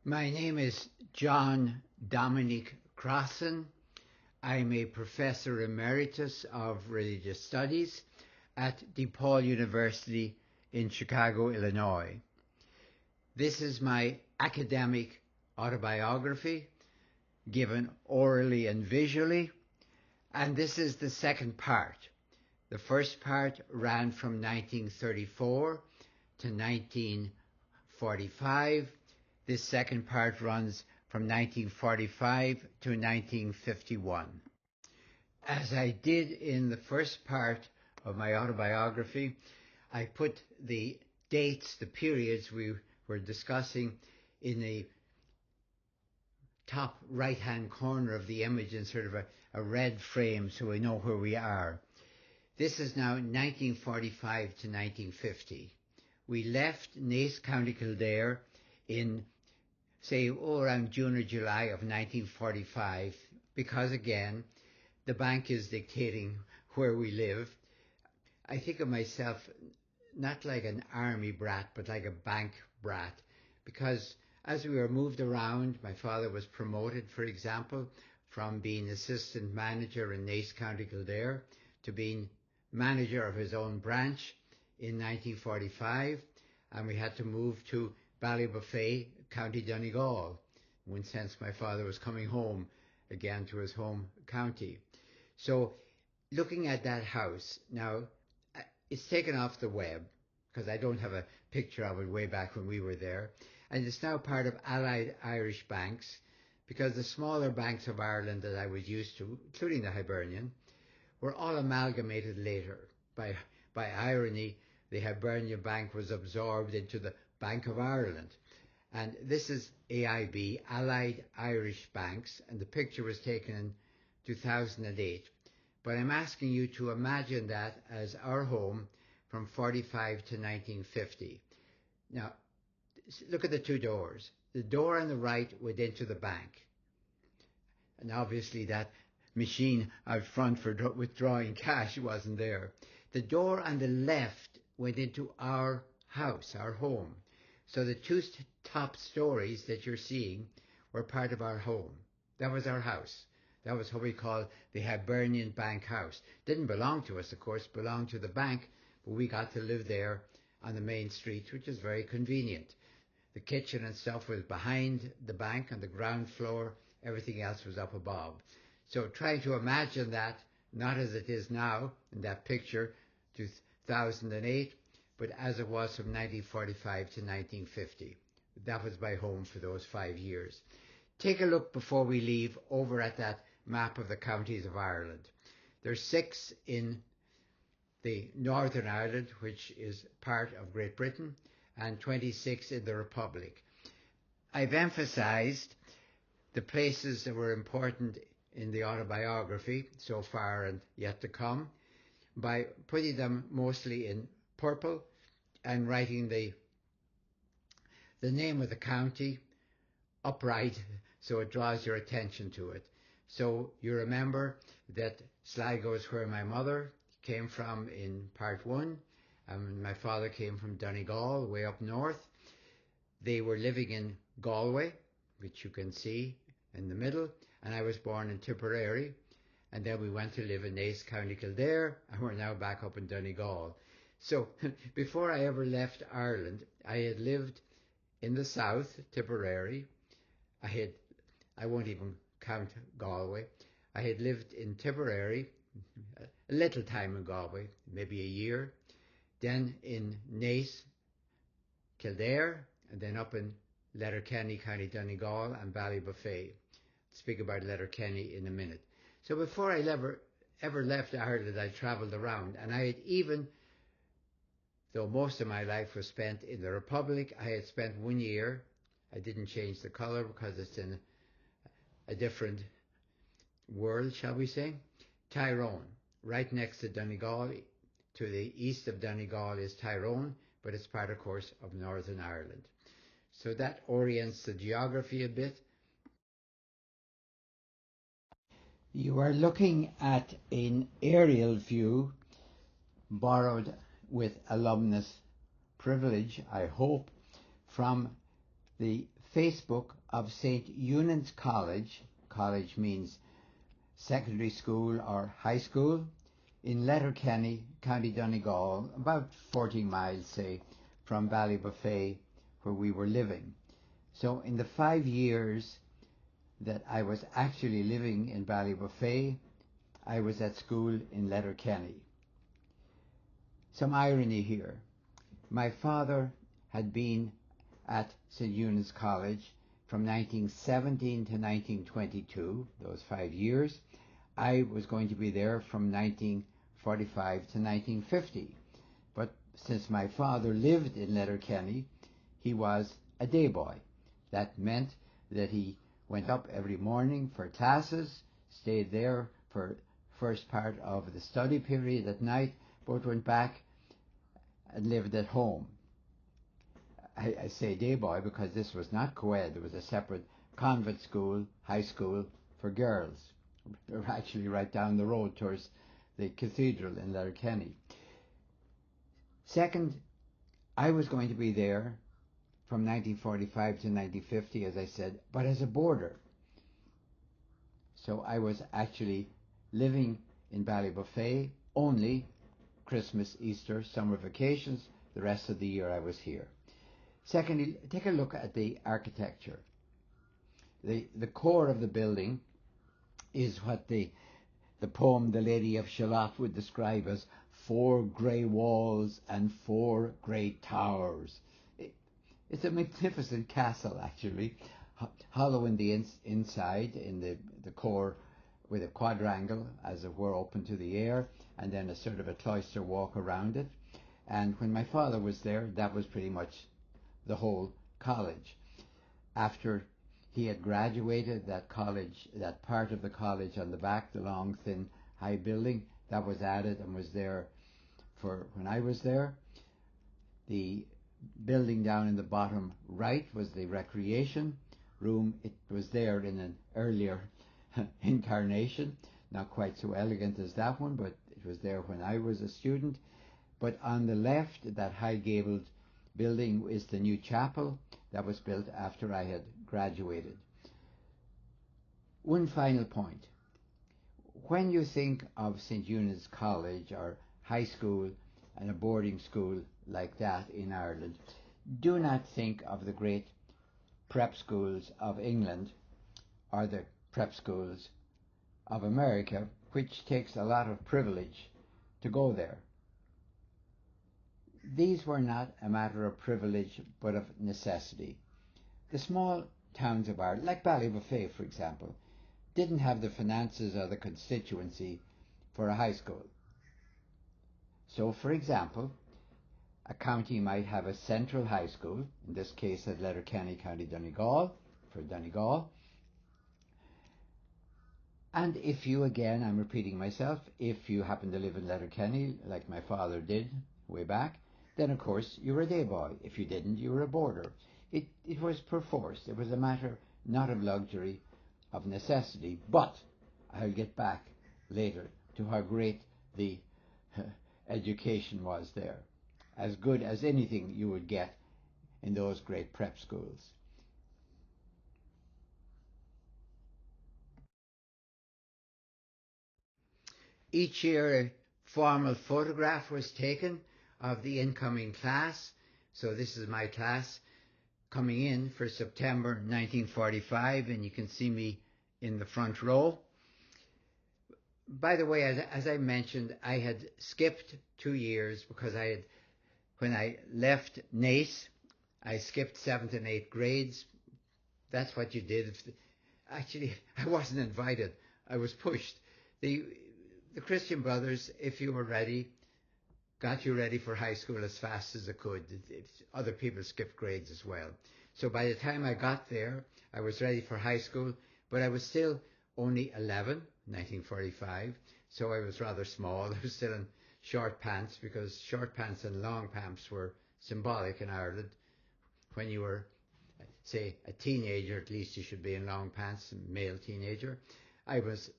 My name is John Dominic Crossan. I'm a professor emeritus of religious studies at DePaul University in Chicago, Illinois. This is my academic autobiography, given orally and visually, and this is the second part. The first part ran from 1934 to 1945. This second part runs from 1945 to 1951. As I did in the first part of my autobiography, I put the dates, the periods we were discussing in the top right-hand corner of the image in sort of a red frame so we know where we are. This is now 1945 to 1950. We left Naas, County Kildare in, say, around June or July of 1945 because, again, the bank is dictating where we live. I think of myself not like an army brat, but like a bank brat, because as we were moved around, my father was promoted, for example, from being assistant manager in Naas, County Kildare to being manager of his own branch in 1945, and we had to move to Ballybuffet, County Donegal, when since my father was coming home again to his home county. So looking at that house, now it's taken off the web because I don't have a picture of it way back when we were there, and it's now part of Allied Irish Banks because the smaller banks of Ireland that I was used to, including the Hibernian, were all amalgamated later. By irony, the Hibernian Bank was absorbed into the Bank of Ireland. And this is AIB, Allied Irish Banks, and the picture was taken in 2008. But I'm asking you to imagine that as our home from 45 to 1950. Now, look at the two doors. The door on the right went into the bank. And obviously that machine out front for withdrawing cash wasn't there. The door on the left went into our house, our home. So the two top stories that you're seeing were part of our home. That was our house. That was what we call the Hibernian Bank House. Didn't belong to us, of course, belonged to the bank, but we got to live there on the main street, which is very convenient. The kitchen and stuff was behind the bank on the ground floor. Everything else was up above. So trying to imagine that, not as it is now in that picture, 2008, but as it was from 1945 to 1950. That was my home for those 5 years. Take a look before we leave over at that map of the counties of Ireland. There's 6 in the Northern Ireland, which is part of Great Britain, and 26 in the Republic. I've emphasized the places that were important in the autobiography so far and yet to come by putting them mostly in purple and writing the name of the county upright so it draws your attention to it. So you remember that Sligo is where my mother came from in part 1, and my father came from Donegal, way up north. They were living in Galway, which you can see in the middle, and I was born in Tipperary, and then we went to live in Naas, County Kildare, and we're now back up in Donegal. So before I ever left Ireland, I had lived in the south, Tipperary. I won't even count Galway. I had lived in Tipperary, a little time in Galway, maybe a year, then in Naas, Kildare, and then up in Letterkenny, County Donegal, and Ballybuffet. I'll speak about Letterkenny in a minute. So before I ever left Ireland, I travelled around, and I had even, though most of my life was spent in the Republic, I had spent 1 year. I didn't change the colour because it's in a different world, shall we say. Tyrone, right next to Donegal. To the east of Donegal is Tyrone, but it's part, of course, of Northern Ireland. So that orients the geography a bit. You are looking at an aerial view borrowed with alumnus privilege, I hope, from the Facebook of St. Eunan's College. College means secondary school or high school, in Letterkenny, County Donegal, about 14 miles, say, from Ballybuffet, where we were living. So in the 5 years that I was actually living in Ballybuffet, I was at school in Letterkenny. Some irony here. My father had been at St. Eunan's College from 1917 to 1922, those 5 years. I was going to be there from 1945 to 1950. But since my father lived in Letterkenny, he was a day boy. That meant that he went up every morning for classes, stayed there for first part of the study period at night, but went back and lived at home. I say day boy because this was not co-ed. There was a separate convent school, high school for girls. They were actually right down the road towards the cathedral in Letterkenny. Second, I was going to be there from 1945 to 1950, as I said, but as a boarder. So I was actually living in Ballybuffet only Christmas, Easter, summer vacations. The rest of the year I was here. Secondly, take a look at the architecture. The core of the building is what the poem The Lady of Shalott would describe as 4 grey walls and 4 great towers. It's a magnificent castle, actually, hollow in the inside, in the core, with a quadrangle, as it were, open to the air, and then a sort of a cloister walk around it. And when my father was there, that was pretty much the whole college. After he had graduated, that college, that part of the college on the back, the long, thin, high building, that was added and was there for when I was there. The building down in the bottom right was the recreation room. It was there in an earlier incarnation, not quite so elegant as that one, but it was there when I was a student. But on the left, that high-gabled building is the new chapel that was built after I had graduated. One final point. When you think of St. Eunan's College or high school and a boarding school like that in Ireland, do not think of the great prep schools of England or the prep schools of America, which takes a lot of privilege to go there. These were not a matter of privilege, but of necessity. The small towns of Ireland, like Ballybuffet, for example, didn't have the finances or the constituency for a high school. So, for example, a county might have a central high school, in this case at Letterkenny, County Donegal, for Donegal. And if you, again, I'm repeating myself, if you happen to live in Letterkenny, like my father did way back, then of course you were a day boy. If you didn't, you were a boarder. It was perforce. It was a matter not of luxury, of necessity. But I'll get back later to how great the education was there. As good as anything you would get in those great prep schools. Each year a formal photograph was taken of the incoming class. So this is my class coming in for September 1945, and you can see me in the front row. By the way, as I mentioned, I had skipped 2 years because when I left Naas, I skipped 7th and 8th grades. That's what you did. Actually, I wasn't invited. I was pushed. The Christian Brothers, if you were ready, got you ready for high school as fast as it could. Other people skipped grades as well. So by the time I got there, I was ready for high school, but I was still only 11, 1945, so I was rather small. I was still in short pants, because short pants and long pants were symbolic in Ireland. When you were, say, a teenager, at least you should be in long pants, a male teenager. I was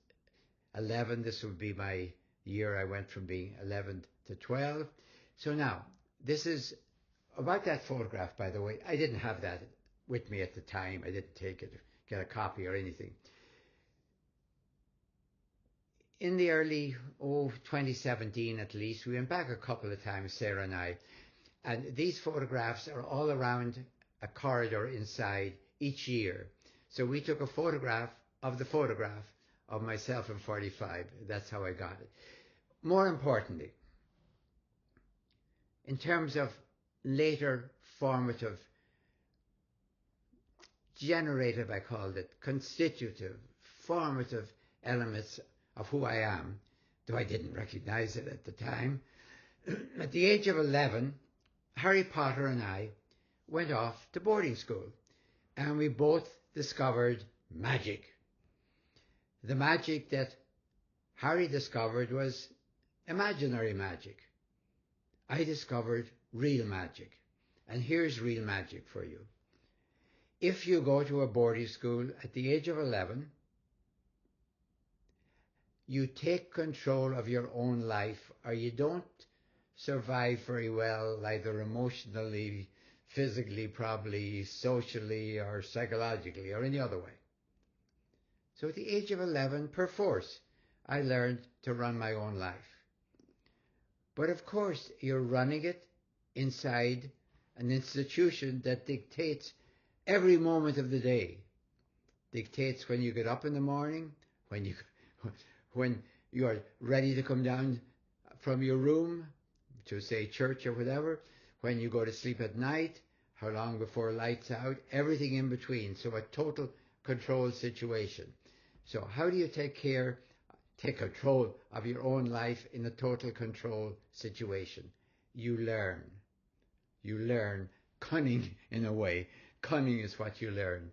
11. This would be my year I went from being 11 to 12. So now, this is about that photograph, by the way. I didn't have that with me at the time. I didn't take it, get a copy or anything. In the early 2017 at least, we went back a couple of times, Sarah and I, and these photographs are all around a corridor inside each year. So we took a photograph of myself in 45. That's how I got it. More importantly, in terms of later formative, generative, I called it, constitutive, formative elements of who I am, though I didn't recognize it at the time. At the age of 11, Harry Potter and I went off to boarding school, and we both discovered magic. The magic that Harry discovered was imaginary magic. I discovered real magic. And here's real magic for you. If you go to a boarding school at the age of 11, you take control of your own life, or you don't survive very well, either emotionally, physically, probably, socially, or psychologically, or any other way. So at the age of 11, perforce, I learned to run my own life. But of course, you're running it inside an institution that dictates every moment of the day. Dictates when you get up in the morning, when you are ready to come down from your room to, say, church or whatever, when you go to sleep at night, how long before lights out, everything in between. So a total control situation. So how do you take control of your own life in a total control situation? You learn. You learn cunning in a way. Cunning is what you learn.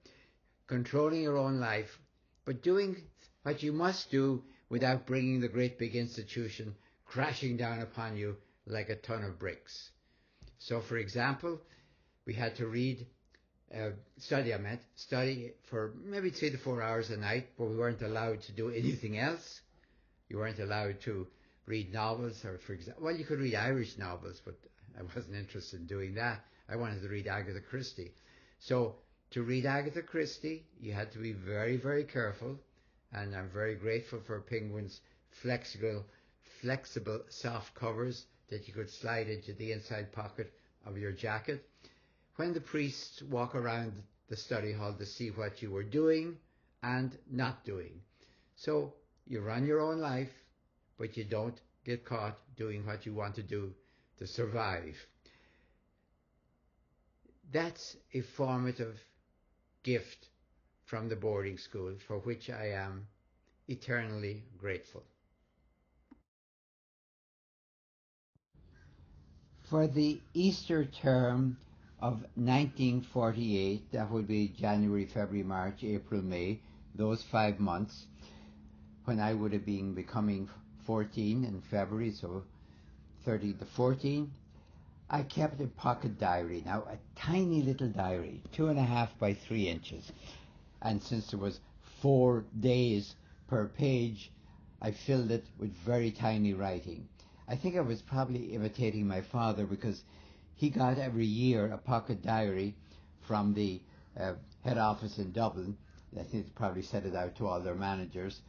Controlling your own life, but doing what you must do without bringing the great big institution crashing down upon you like a ton of bricks. So, for example, we had to study for maybe 3 to 4 hours a night, but we weren't allowed to do anything else. You weren't allowed to read novels, or for example, well, you could read Irish novels, but I wasn't interested in doing that. I wanted to read Agatha Christie. So to read Agatha Christie, you had to be very, very careful, and I'm very grateful for Penguin's flexible soft covers that you could slide into the inside pocket of your jacket. When the priests walk around the study hall to see what you were doing and not doing. So you run your own life, but you don't get caught doing what you want to do to survive. That's a formative gift from the boarding school, for which I am eternally grateful. For the Easter term of 1948, that would be January, February, March, April, May, those 5 months, when I would have been becoming 14 in February, so 30 to 14, I kept a pocket diary. Now, a tiny little diary, 2.5 by 3 inches. And since there was 4 days per page, I filled it with very tiny writing. I think I was probably imitating my father, because he got every year a pocket diary from the head office in Dublin. I think they probably sent it out to all their managers.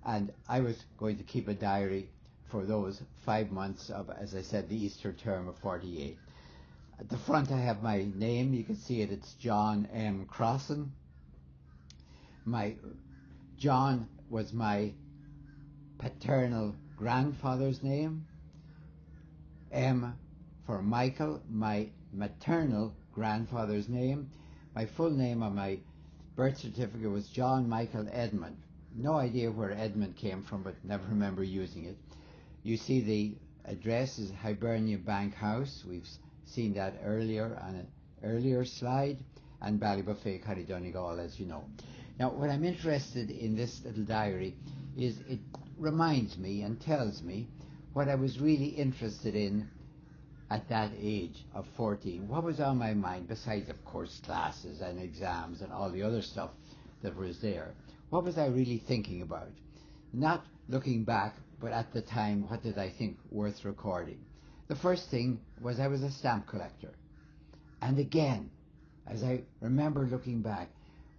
And I was going to keep a diary for those 5 months of, as I said, the Easter term of 48. At the front I have my name. You can see it. It's John M. Crossan. John was my paternal grandfather's name. M for Michael, my maternal grandfather's name. My full name on my birth certificate was John Michael Edmund. No idea where Edmund came from, but never remember using it. You see the address is Hibernia Bank House. We've seen that earlier on an earlier slide, and Ballybuffet, Donegal, as you know. Now, what I'm interested in this little diary is it reminds me and tells me what I was really interested in at that age of 14. What was on my mind, besides, of course, classes and exams and all the other stuff that was there? What was I really thinking about? Not looking back, but at the time, what did I think worth recording? The first thing was I was a stamp collector. And again, as I remember looking back,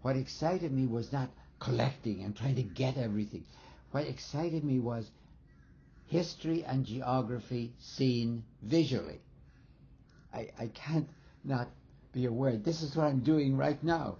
what excited me was not collecting and trying to get everything. What excited me was history and geography seen visually. I can't not be aware. This is what I'm doing right now.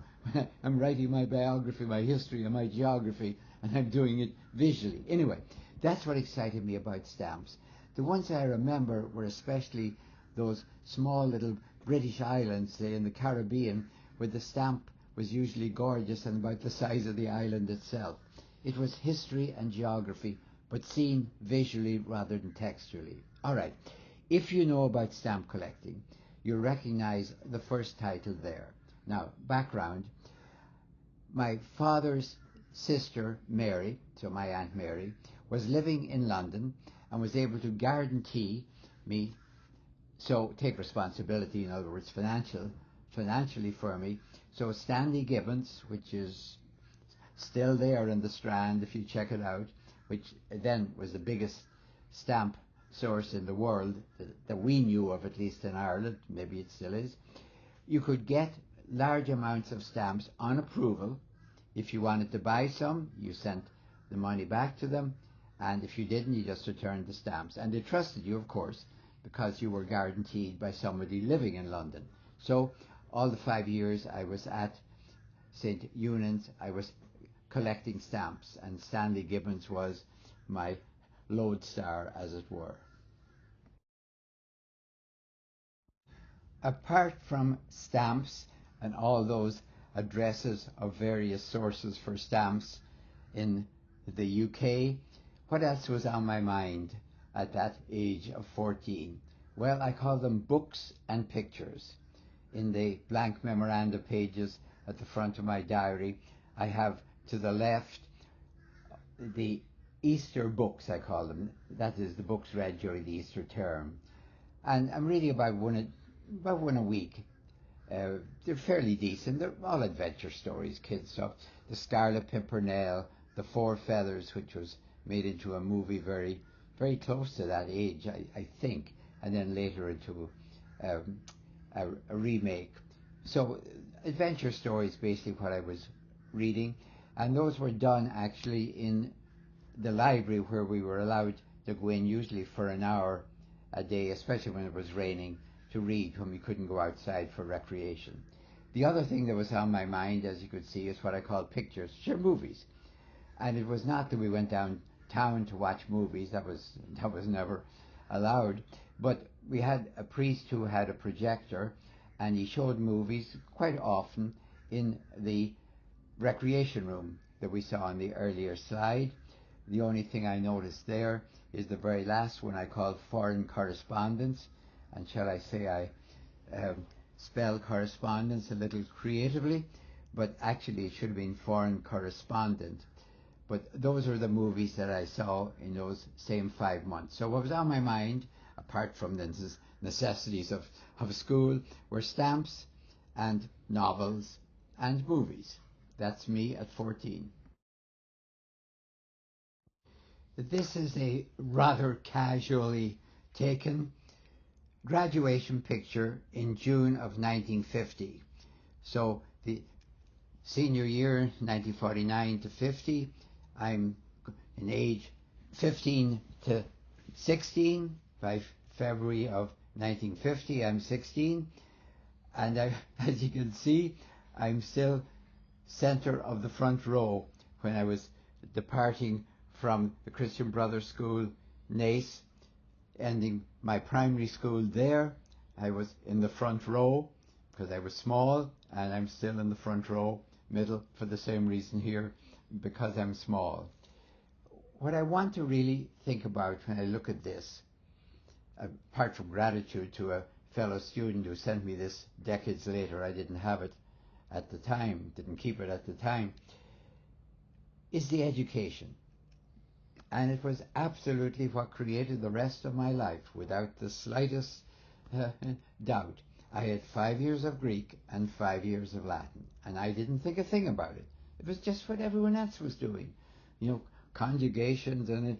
I'm writing my biography, my history, and my geography, and I'm doing it visually. Anyway, that's what excited me about stamps. The ones I remember were especially those small little British islands, say in the Caribbean, where the stamp was usually gorgeous and about the size of the island itself. It was history and geography, but seen visually rather than textually. All right, if you know about stamp collecting, you'll recognize the first title there. Now, background. My father's sister, Mary, so my Aunt Mary, was living in London and was able to guarantee me, so take responsibility, in other words, financially for me. So Stanley Gibbons, which is still there in the Strand if you check it out, which then was the biggest stamp source in the world that we knew of, at least in Ireland, maybe it still is. You could get large amounts of stamps on approval. If you wanted to buy some, you sent the money back to them, and if you didn't, you just returned the stamps. And they trusted you, of course, because you were guaranteed by somebody living in London. So all the 5 years I was at St. Eunan's, I was collecting stamps, and Stanley Gibbons was my lodestar, as it were. Apart from stamps and all those addresses of various sources for stamps in the UK, what else was on my mind at that age of 14? Well, I call them books and pictures. In the blank memoranda pages at the front of my diary, I have to the left the Easter books, I call them. That is, the books read during the Easter term. And I'm reading about one a week. They're fairly decent. They're all adventure stories, kids stuff. The Scarlet Pimpernel, The Four Feathers, which was made into a movie very, very close to that age, I think, and then later into a remake. So adventure stories, basically what I was reading, and those were done actually in the library, where we were allowed to go in usually for an hour a day, especially when it was raining, to read when we couldn't go outside for recreation. The other thing that was on my mind, as you could see, is what I call pictures, sure, movies. And it was not that we went downtown to watch movies, that was never allowed, but we had a priest who had a projector, and he showed movies quite often in the recreation room that we saw on the earlier slide. The only thing I noticed there is the very last one I called Foreign Correspondence, and shall I say I spell correspondence a little creatively, but actually it should have been Foreign Correspondent. But those are the movies that I saw in those same 5 months. So what was on my mind, apart from the necessities of school, were stamps and novels and movies. That's me at 14. This is a rather casually taken graduation picture in June of 1950. So the senior year, 1949 to 50, I'm in age 15 to 16. By February of 1950, I'm 16. And as you can see, I'm still center of the front row. When I was departing from the Christian Brothers School, Naas, ending my primary school there, I was in the front row because I was small, and I'm still in the front row, middle, for the same reason here, because I'm small. What I want to really think about when I look at this, apart from gratitude to a fellow student who sent me this decades later, I didn't have it at the time, didn't keep it at the time, is the education. And it was absolutely what created the rest of my life, without the slightest doubt. I had 5 years of Greek and 5 years of Latin, and I didn't think a thing about it. It was just what everyone else was doing, conjugations and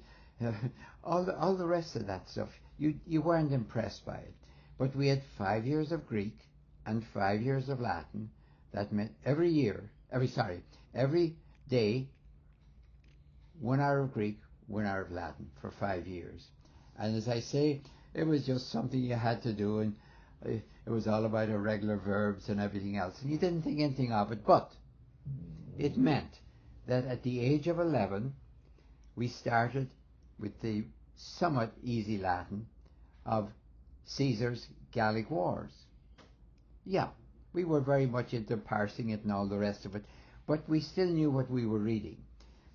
all the rest of that stuff. You weren't impressed by it. But we had 5 years of Greek and 5 years of Latin. That meant every day, 1 hour of Greek, 1 hour of Latin for 5 years. And as I say, it was just something you had to do, and it was all about irregular verbs and everything else. And you didn't think anything of it, but it meant that at the age of 11, we started with the somewhat easy Latin of Caesar's Gallic Wars. Yeah, we were very much into parsing it and all the rest of it, but we still knew what we were reading.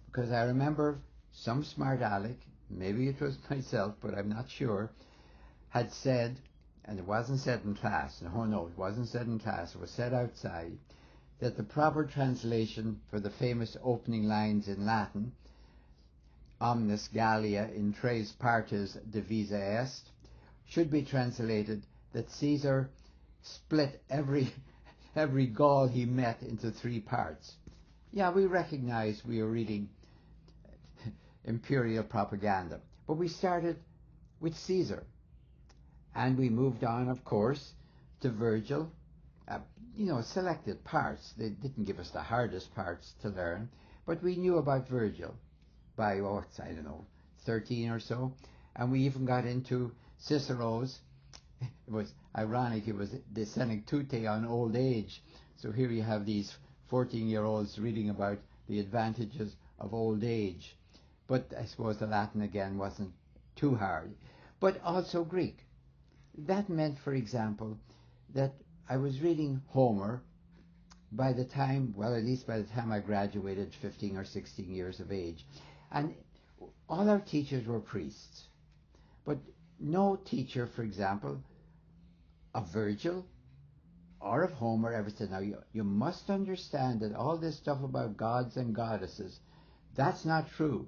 Because I remember some smart aleck, maybe it was myself, but I'm not sure, had said, and it wasn't said in class, no, it wasn't said in class, it was said outside, that the proper translation for the famous opening lines in Latin, omnis Gallia in tres partes divisa est, should be translated that Caesar split every Gaul he met into 3 parts. Yeah, we recognize we were reading imperial propaganda, but we started with Caesar, and we moved on, of course, to Virgil. Selected parts. They didn't give us the hardest parts to learn, but we knew about Virgil by, 13 or so, and we even got into Cicero's. It was ironic, it was the Senectute on old age. So here you have these 14-year-olds reading about the advantages of old age. But I suppose the Latin again wasn't too hard. But also Greek. That meant, for example, that I was reading Homer by the time, at least by the time I graduated, 15 or 16 years of age. And all our teachers were priests. But no teacher, for example, of Virgil or of Homer ever said, now you must understand that all this stuff about gods and goddesses, that's not true.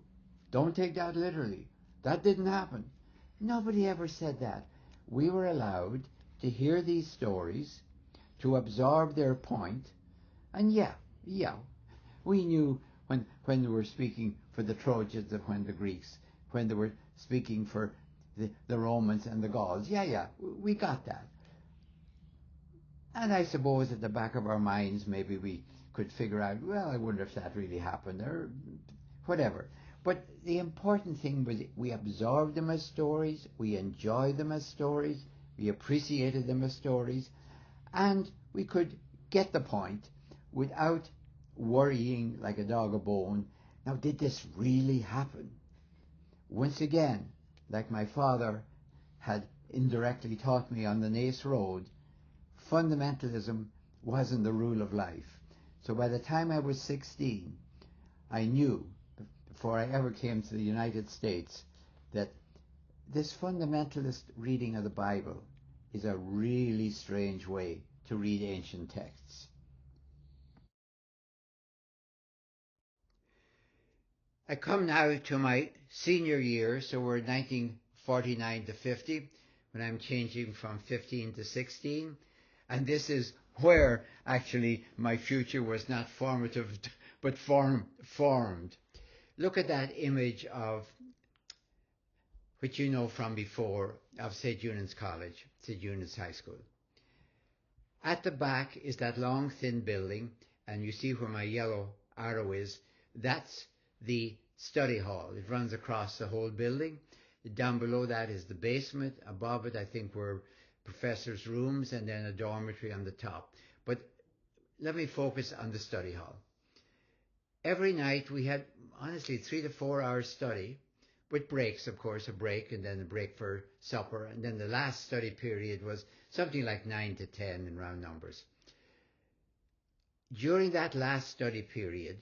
Don't take that literally. That didn't happen. Nobody ever said that. We were allowed to hear these stories, to absorb their point, and we knew when they were speaking for the Trojans and when the Greeks, when they were speaking for the Romans and the Gauls. We got that. And I suppose at the back of our minds, maybe we could figure out, well, I wonder if that really happened, or whatever. But the important thing was we absorbed them as stories, we enjoyed them as stories, we appreciated them as stories, and we could get the point without worrying like a dog a bone. Now, did this really happen? Once again, like my father had indirectly taught me on the Naas Road, fundamentalism wasn't the rule of life. So by the time I was 16, I knew, before I ever came to the United States, that this fundamentalist reading of the Bible is a really strange way to read ancient texts. I come now to my senior year, so we're 1949 to 50, when I'm changing from 15 to 16, and this is where actually my future was not formative, but formed. Look at that image of, which you know from before, of St. Eunan's College, St. Eunan's High School. At the back is that long, thin building, and you see where my yellow arrow is. That's the study hall. It runs across the whole building. Down below that is the basement. Above it, I think, were professors' rooms, and then a dormitory on the top. But let me focus on the study hall. Every night we had, honestly, 3 to 4 hours study, with breaks, of course, a break, and then a break for supper, and then the last study period was something like 9 to 10 in round numbers. During that last study period,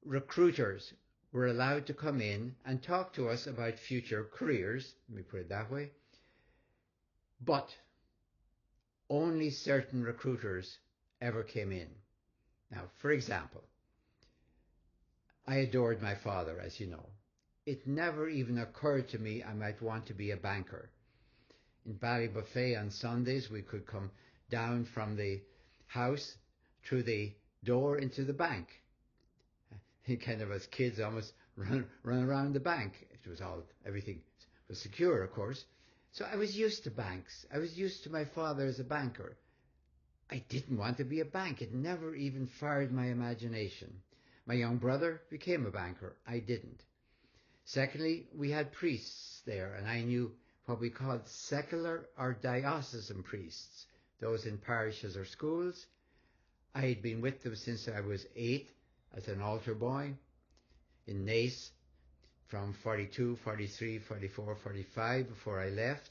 recruiters were allowed to come in and talk to us about future careers, let me put it that way, but only certain recruiters ever came in. Now, for example, I adored my father, as you know. It never even occurred to me I might want to be a banker. In Ballybuffet on Sundays, we could come down from the house through the door into the bank. Kind of as kids almost run around the bank. Everything was secure, of course. So I was used to banks. I was used to my father as a banker. I didn't want to be a bank. It never even fired my imagination. My young brother became a banker. I didn't. Secondly, we had priests there, and I knew what we called secular or diocesan priests, those in parishes or schools. I had been with them since I was 8 as an altar boy in Naas from 42, 43, 44, 45 before I left.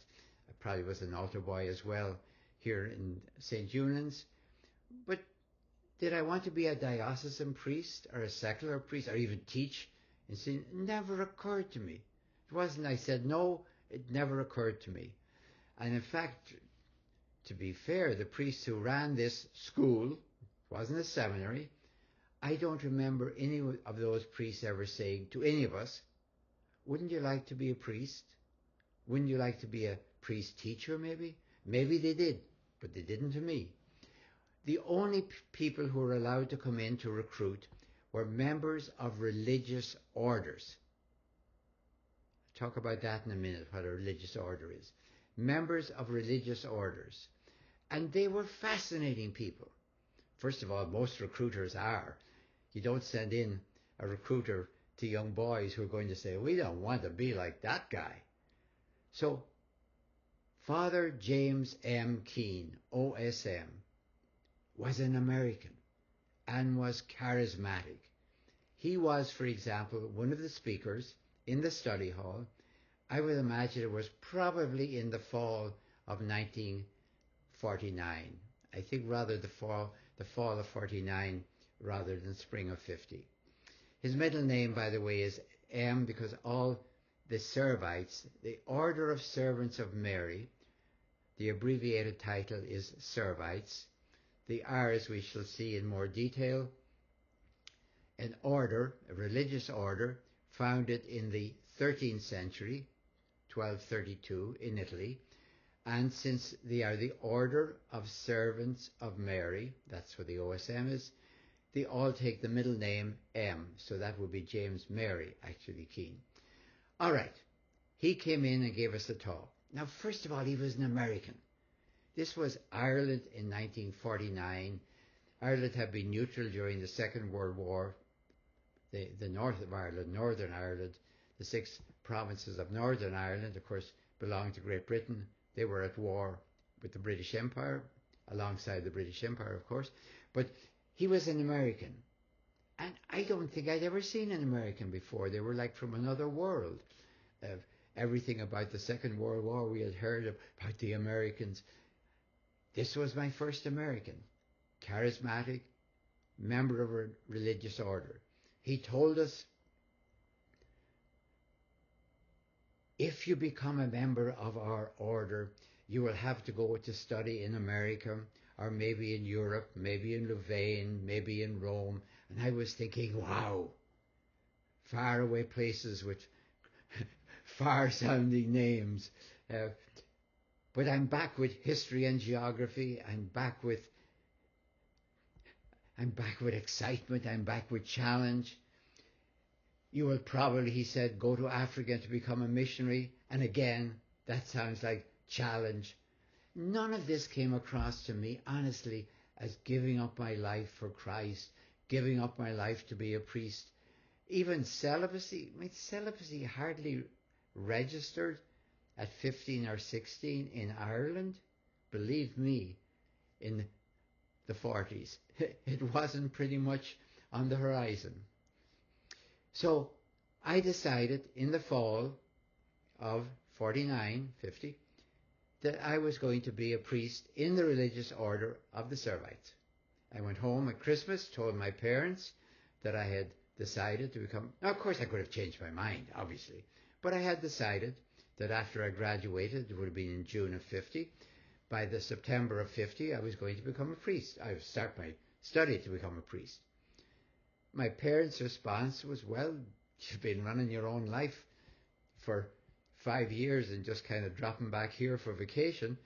I probably was an altar boy as well here in St. Eunan's. But did I want to be a diocesan priest or a secular priest or even teach? It never occurred to me. It wasn't I said no, it never occurred to me. And in fact, to be fair, the priests who ran this school, it wasn't a seminary, I don't remember any of those priests ever saying to any of us, wouldn't you like to be a priest? Wouldn't you like to be a priest teacher maybe? Maybe they did, but they didn't to me. The only people who were allowed to come in to recruit were members of religious orders. I'll talk about that in a minute, what a religious order is. Members of religious orders. And they were fascinating people. First of all, most recruiters are. You don't send in a recruiter to young boys who are going to say, we don't want to be like that guy. So, Father James M. Keane, OSM, was an American and was charismatic. He was, for example, one of the speakers in the study hall. I would imagine it was probably in the fall of 1949. I think rather the fall of 49 rather than spring of 50. His middle name, by the way, is M because all the Servites, the Order of Servants of Mary, the abbreviated title is Servites. The R, as we shall see in more detail, an order, a religious order, founded in the 13th century, 1232, in Italy, and since they are the Order of Servants of Mary, that's what the OSM is, they all take the middle name M, so that would be James Mary, actually, Keane. All right, he came in and gave us a talk. Now, first of all, he was an American. This was Ireland in 1949. Ireland had been neutral during the Second World War. The north of Ireland, Northern Ireland, the 6 provinces of Northern Ireland, of course, belonged to Great Britain. They were at war with the British Empire, alongside the British Empire, of course. But he was an American. And I don't think I'd ever seen an American before. They were like from another world. Everything about the Second World War we had heard about the Americans. This was my first American, charismatic, member of a religious order. He told us, if you become a member of our order, you will have to go to study in America, or maybe in Europe, maybe in Louvain, maybe in Rome. And I was thinking, wow, far away places with far-sounding names. But I'm back with history and geography. I'm back with excitement. I'm back with challenge. You will probably, he said, go to Africa to become a missionary. And again, that sounds like challenge. None of this came across to me, honestly, as giving up my life for Christ, giving up my life to be a priest. Even celibacy, celibacy hardly registered at 15 or 16 in Ireland. Believe me, in the 40s, it wasn't pretty much on the horizon. So I decided in the fall of 49, 50, that I was going to be a priest in the religious order of the Servites. I went home at Christmas, told my parents that I had decided to become... Now, of course, I could have changed my mind, obviously, but I had decided that after I graduated, it would have been in June of 50, by the September of 50, I was going to become a priest. I would start my study to become a priest. My parents' response was, well, you've been running your own life for 5 years and just kind of dropping back here for vacation.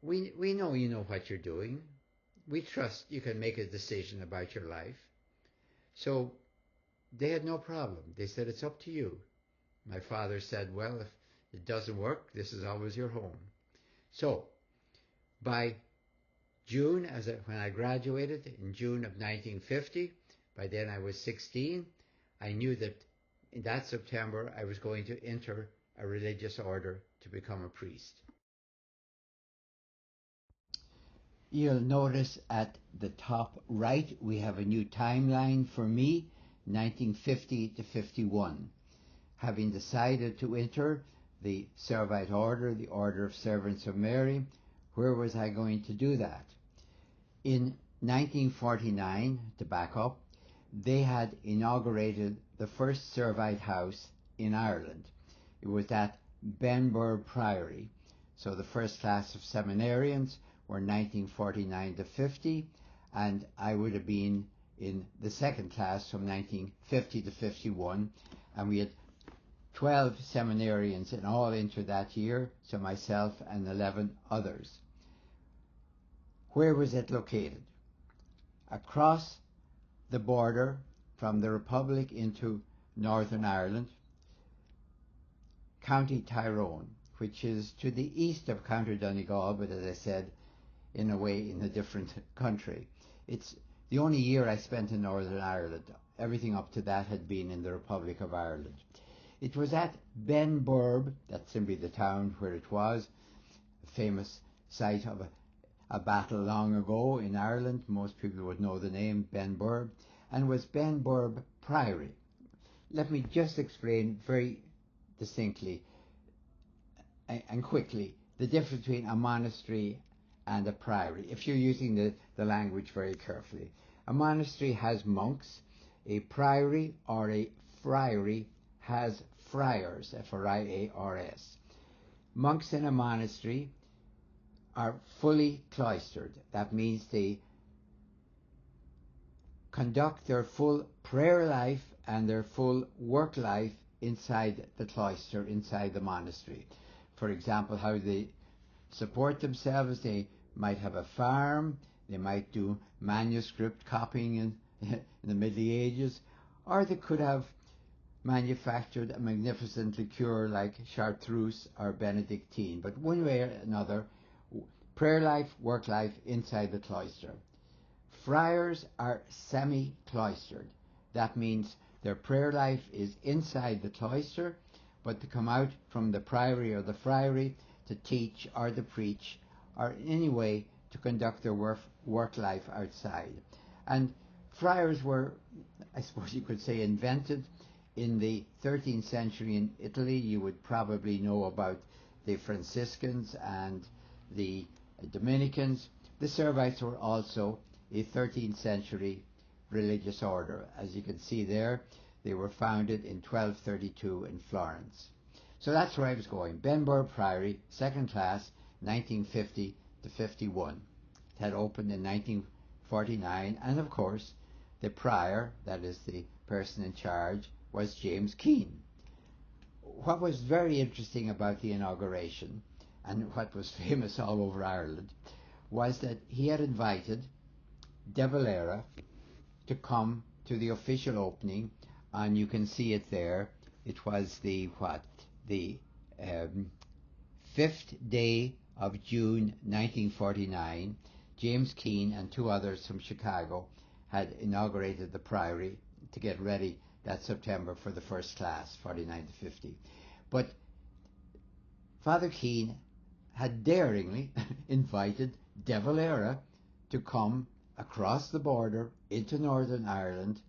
We know you know what you're doing. We trust you can make a decision about your life. So they had no problem. They said, it's up to you. My father said, well, if it doesn't work, this is always your home. So, by June, when I graduated in June of 1950, by then I was 16, I knew that in that September I was going to enter a religious order to become a priest. You'll notice at the top right we have a new timeline for me, 1950 to 51. Having decided to enter the Servite Order, the Order of Servants of Mary, where was I going to do that? In 1949, to back up, they had inaugurated the first Servite house in Ireland. It was at Benburb Priory. So the first class of seminarians were 1949 to 50, and I would have been in the second class from 1950 to 51, and we had 12 seminarians in all entered that year, so myself and 11 others. Where was it located? Across the border from the Republic into Northern Ireland, County Tyrone, which is to the east of County Donegal, but as I said, in a way in a different country. It's the only year I spent in Northern Ireland. Everything up to that had been in the Republic of Ireland. It was at Benburb, that's simply the town where it was, a famous site of a battle long ago in Ireland. Most people would know the name Benburb, and was Benburb Priory. Let me just explain very distinctly and quickly the difference between a monastery and a priory, if you're using the language very carefully. A monastery has monks. A priory or a friary has friars, F-R-I-A-R-S. Monks in a monastery are fully cloistered. That means they conduct their full prayer life and their full work life inside the cloister, inside the monastery. For example, how they support themselves, they might have a farm, they might do manuscript copying in the Middle Ages, or they could have manufactured a magnificent liqueur like Chartreuse or Benedictine. But one way or another, prayer life, work life inside the cloister. Friars are semi-cloistered. That means their prayer life is inside the cloister, but to come out from the priory or the friary to teach or to preach or in any way to conduct their work life outside. And friars were, I suppose you could say, invented in the 13th century in Italy. You would probably know about the Franciscans and the Dominicans. The Servites were also a 13th century religious order. As you can see there, they were founded in 1232 in Florence. So that's where I was going. Benburb Priory, second class, 1950 to 51. It had opened in 1949, and of course, the prior, that is the person in charge, was James Keane. What was very interesting about the inauguration, and what was famous all over Ireland, was that he had invited De Valera to come to the official opening, and you can see it there. It was the 5th day of June 1949. James Keane and two others from Chicago had inaugurated the priory to get ready that September for the first class, 49 to 50. But Father Keane had daringly invited De Valera to come across the border into Northern Ireland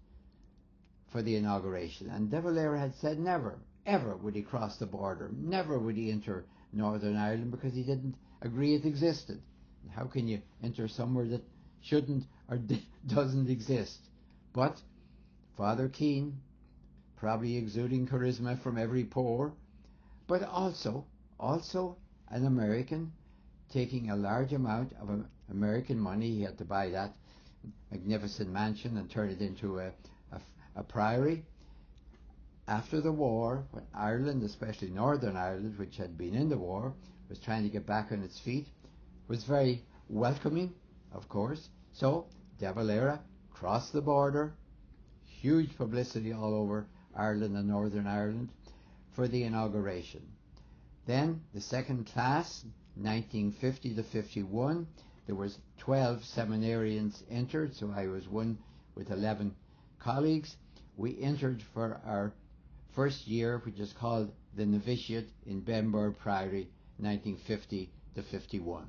for the inauguration. And De Valera had said never, ever would he cross the border, never would he enter Northern Ireland, because he didn't agree it existed. And how can you enter somewhere that shouldn't or doesn't exist? But Father Keane, probably exuding charisma from every pore, but also an American, taking a large amount of American money. He had to buy that magnificent mansion and turn it into a priory. After the war, when Ireland, especially Northern Ireland, which had been in the war, was trying to get back on its feet, was very welcoming, of course. So De Valera crossed the border, huge publicity all over Ireland and Northern Ireland for the inauguration. Then the second class, 1950 to 51, there was 12 seminarians entered, so I was one with 11 colleagues. We entered for our first year, which is called the novitiate in Benburb Priory, 1950 to 51.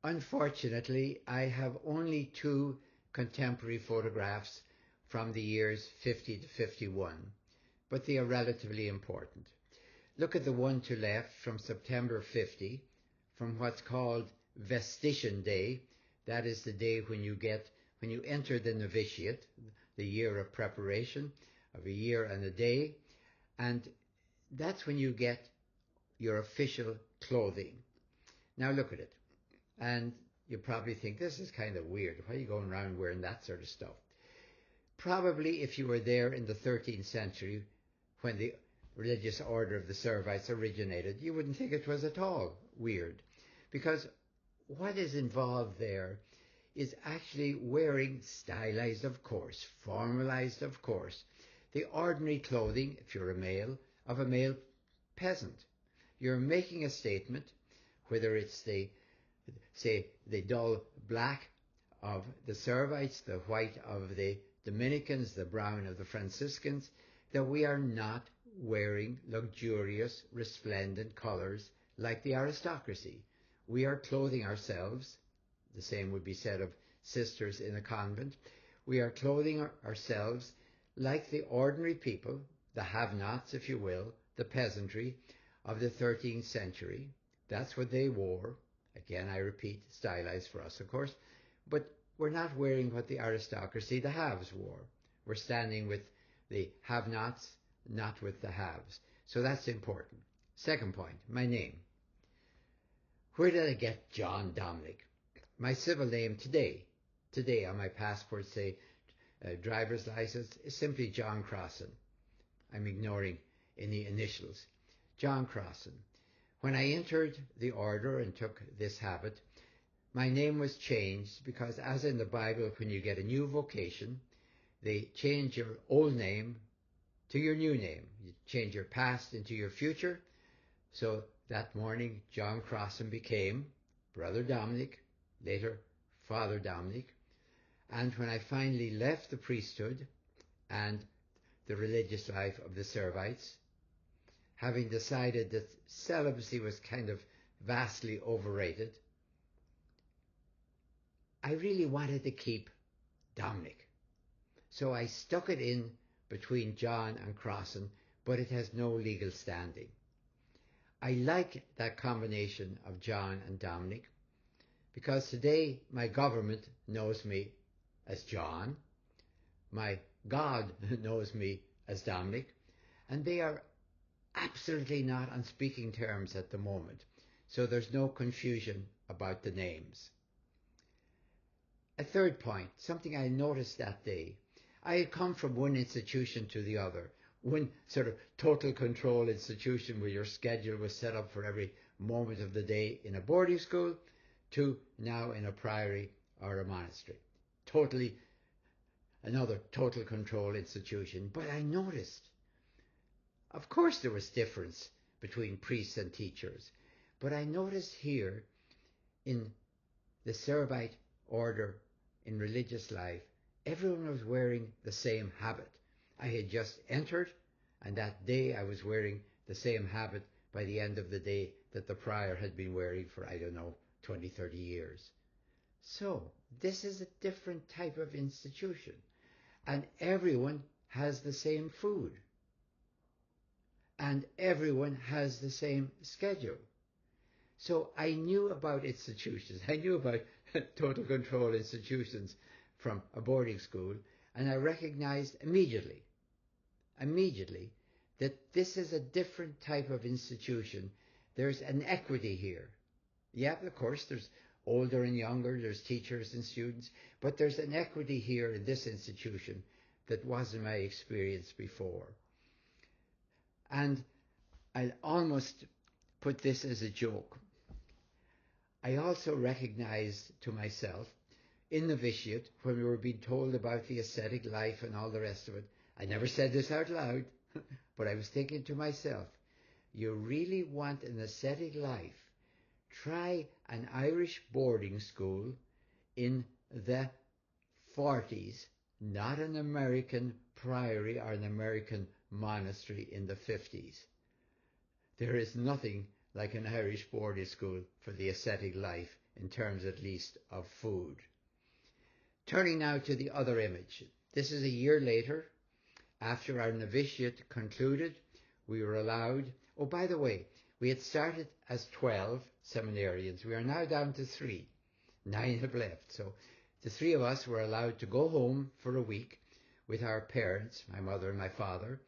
Unfortunately, I have only two contemporary photographs from the years 50 to 51, but they are relatively important. Look at the one to left from September 50, from what's called Vestition Day. That is the day when you enter the novitiate, the year of preparation of a year and a day, and that's when you get your official clothing. Now look at it, and you probably think this is kind of weird. Why are you going around wearing that sort of stuff? Probably if you were there in the 13th century when the religious order of the Servites originated, you wouldn't think it was at all weird, because what is involved there is actually wearing stylized, of course, formalized, of course, the ordinary clothing, if you're a male, of a male peasant. You're making a statement, whether it's the dull black of the Servites, the white of the Dominicans, the brown of the Franciscans, that we are not wearing luxurious, resplendent colours like the aristocracy. We are clothing ourselves, the same would be said of sisters in a convent, we are clothing ourselves like the ordinary people, the have-nots, if you will, the peasantry of the 13th century. That's what they wore. Again, I repeat, stylized for us, of course, but we're not wearing what the aristocracy, the haves, wore. We're standing with the have-nots, not with the haves. So that's important. Second point, my name. Where did I get John Dominic? My civil name today on my passport, say driver's license, is simply John Crossan. I'm ignoring any initials. John Crossan. When I entered the order and took this habit, my name was changed because, as in the Bible, when you get a new vocation, they change your old name to your new name. You change your past into your future. So that morning, John Crossan became Brother Dominic, later Father Dominic. And when I finally left the priesthood and the religious life of the Servites, having decided that celibacy was kind of vastly overrated, I really wanted to keep Dominic. So I stuck it in between John and Crossan, but it has no legal standing. I like that combination of John and Dominic because today my government knows me as John, my God knows me as Dominic, and they are absolutely not on speaking terms at the moment, so there's no confusion about the names. A third point, something I noticed that day. I had come from one institution to the other, one sort of total control institution where your schedule was set up for every moment of the day in a boarding school, to now in a priory or a monastery. Another total control institution. But I noticed, of course there was difference between priests and teachers, but I noticed here in the Servite order in religious life, everyone was wearing the same habit. I had just entered, and that day I was wearing the same habit by the end of the day that the prior had been wearing for, 20, 30 years. So this is a different type of institution, and everyone has the same food, and everyone has the same schedule. So I knew about institutions. I knew about total control institutions from a boarding school, and I recognized immediately that this is a different type of institution. There's an equity here. Yeah, of course, there's older and younger, there's teachers and students, but there's an equity here in this institution that wasn't my experience before. And I almost put this as a joke. I also recognized to myself in novitiate, when we were being told about the ascetic life and all the rest of it, I never said this out loud, But I was thinking to myself, you really want an ascetic life? Try an Irish boarding school in the 40s, not an American priory or an American monastery in the 50s. There is nothing like an Irish boarding school for the ascetic life, in terms at least of food. Turning now to the other image. This is a year later. After our novitiate concluded, we were allowed, oh, by the way, we had started as 12 seminarians. We are now down to 3. 9 have left. So the 3 of us were allowed to go home for a week with our parents, my mother and my father.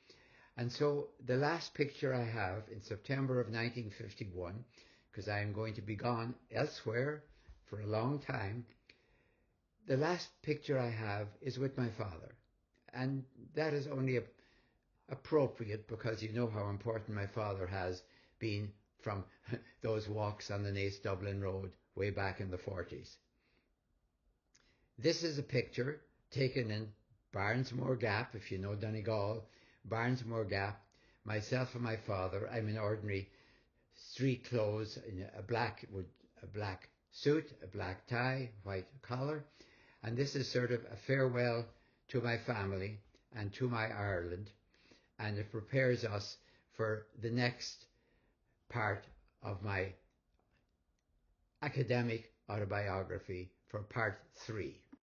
And so the last picture I have in September of 1951, because I am going to be gone elsewhere for a long time, the last picture I have is with my father. And that is only appropriate because you know how important my father has been from those walks on the Naas Dublin Road way back in the 40s. This is a picture taken in Barnesmore Gap, if you know Donegal, Barnesmore Gap, myself and my father. I'm in ordinary street clothes, in a black suit, a black tie, white collar, and this is sort of a farewell to my family and to my Ireland, and it prepares us for the next part of my academic autobiography, for part 3.